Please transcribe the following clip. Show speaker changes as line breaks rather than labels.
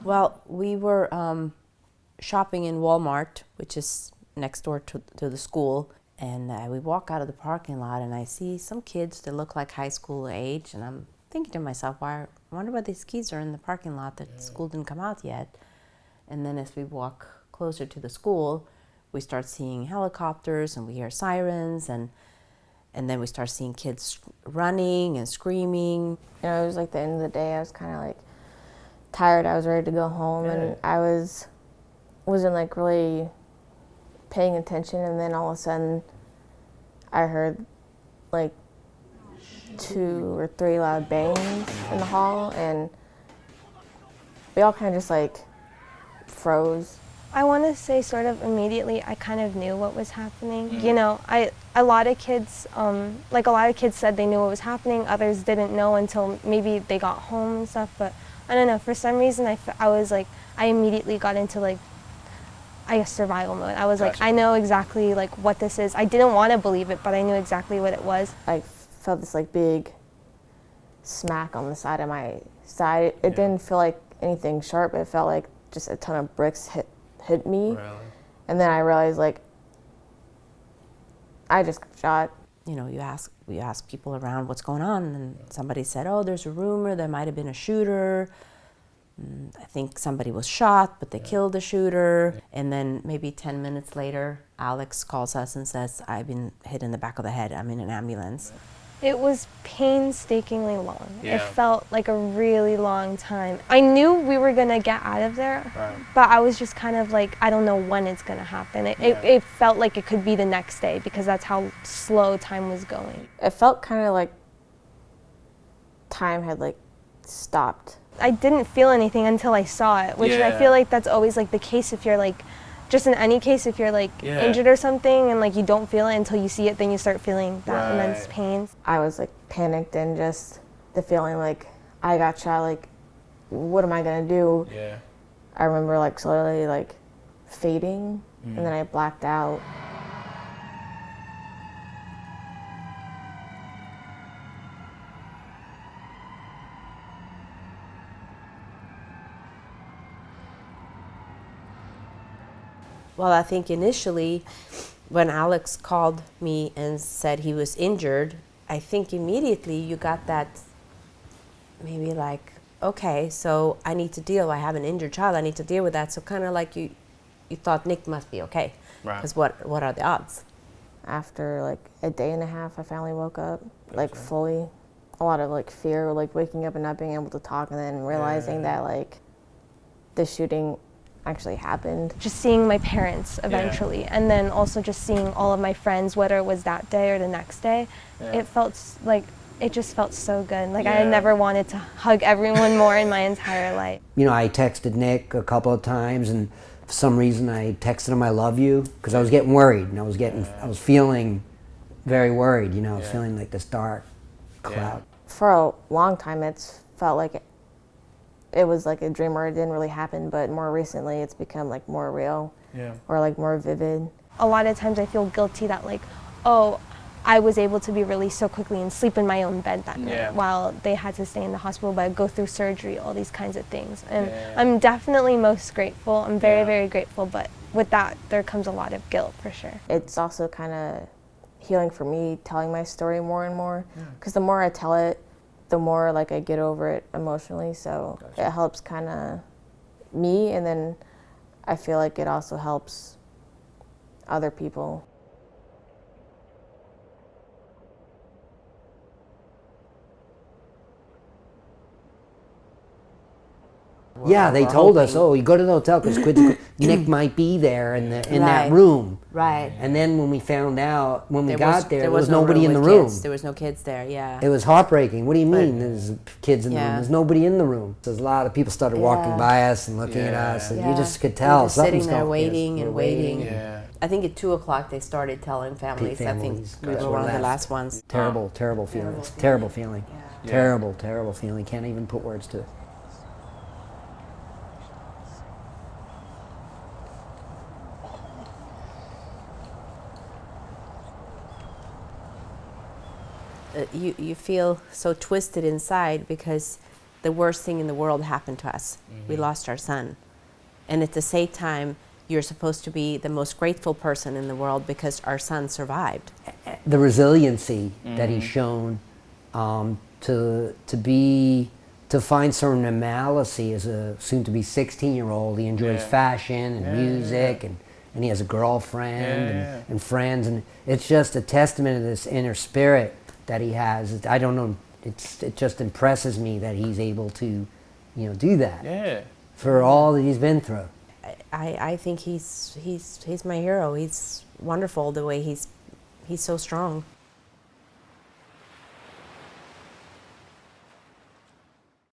Well, we were shopping in Walmart, which is next door to the school, and we walk out of the parking lot, and I see some kids that look like high school age, and I'm thinking to myself, I wonder why these kids are in the parking lot, that school didn't come out yet. And then as we walk closer to the school, we start seeing helicopters, and we hear sirens, and then we start seeing kids running and screaming.
You know, it was like the end of the day. I was kind of like tired. I was ready to go home, and I wasn't like really paying attention. And then all of a sudden, I heard like 2 or 3 loud bangs in the hall, and we all kind of just like froze.
I want to say sort of immediately I kind of knew what was happening. You know, a lot of kids said they knew what was happening. Others didn't know until maybe they got home and stuff. But I don't know, for some reason I immediately got into like, I guess, survival mode. I was like, I know exactly like what this is. I didn't want to believe it, but I knew exactly what it was.
I felt this like big smack on the side of my side. It didn't feel like anything sharp. It felt like just a ton of bricks hit me. Really? And then I realized like I just got shot.
You know, we ask people around what's going on, and somebody said, oh, there's a rumor there might have been a shooter. I think somebody was shot, but they killed the shooter. And then maybe 10 minutes later, Alex calls us and says, I've been hit in the back of the head. I'm in an ambulance.
It was painstakingly long. It felt like a really long time. I knew we were gonna get out of there, but I was just kind of like, I don't know when it's gonna happen. It felt like it could be the next day because that's how slow time was going.
It felt kind of like time had like stopped.
I didn't feel anything until I saw it, which I feel like that's always like the case if you're like, just in any case, if you're like injured or something and like you don't feel it until you see it, then you start feeling that immense pain.
I was like panicked, and just the feeling like I got shot, like what am I gonna do? I remember like slowly like fading, and then I blacked out.
Well, I think initially when Alex called me and said he was injured, I think immediately you got that maybe like, okay, so I need to deal, I have an injured child, I need to deal with that. So kind of like you thought Nick must be okay. Because what are the odds?
After like a day and a half, I finally woke up, like fully. A lot of like fear, like waking up and not being able to talk, and then realizing that like the shooting actually happened.
Just seeing my parents eventually, and then also just seeing all of my friends, whether it was that day or the next day, it just felt so good. Like I had never wanted to hug everyone more in my entire life.
You know, I texted Nick a couple of times, and for some reason I texted him I love you, because I was getting worried, and I was feeling very worried, you know, I was feeling like this dark cloud.
For a long time it's felt like it was like a dream, or it didn't really happen, but more recently it's become like more real, or like more vivid.
A lot of times I feel guilty that like, oh, I was able to be released so quickly and sleep in my own bed that night while they had to stay in the hospital, but go through surgery, all these kinds of things. And I'm definitely most grateful. I'm very, very grateful, but with that there comes a lot of guilt for sure.
It's also kind of healing for me, telling my story more and more, because the more I tell it, the more like I get over it emotionally, so it helps kind of me, and then I feel like it also helps other people.
Yeah, they told us, oh, you go to the hotel because Nick might be there in that room.
Right.
And then when we found out, when we got there was
no
nobody in the
with
room.
Kids. There was no kids there,
It was heartbreaking. What do you mean there's kids in the room? There's nobody in the room. There's a lot of people started walking by us and looking at us, and you just could tell.
We were sitting there waiting and waiting. I think at 2 o'clock they started telling families. I think we were one of the last ones.
Terrible, terrible feeling. It's a terrible feeling. Terrible, terrible feeling. Can't even put words to it.
You feel so twisted inside because the worst thing in the world happened to us. We lost our son. And at the same time, you're supposed to be the most grateful person in the world because our son survived.
The resiliency that he's shown, to find some normalcy as a soon-to-be 16-year-old. He enjoys fashion and music, and he has a girlfriend and friends, and it's just a testament to this inner spirit that he has. I don't know, it just impresses me that he's able to, do that for all that he's been through.
I think he's my hero. He's wonderful the way he's so strong.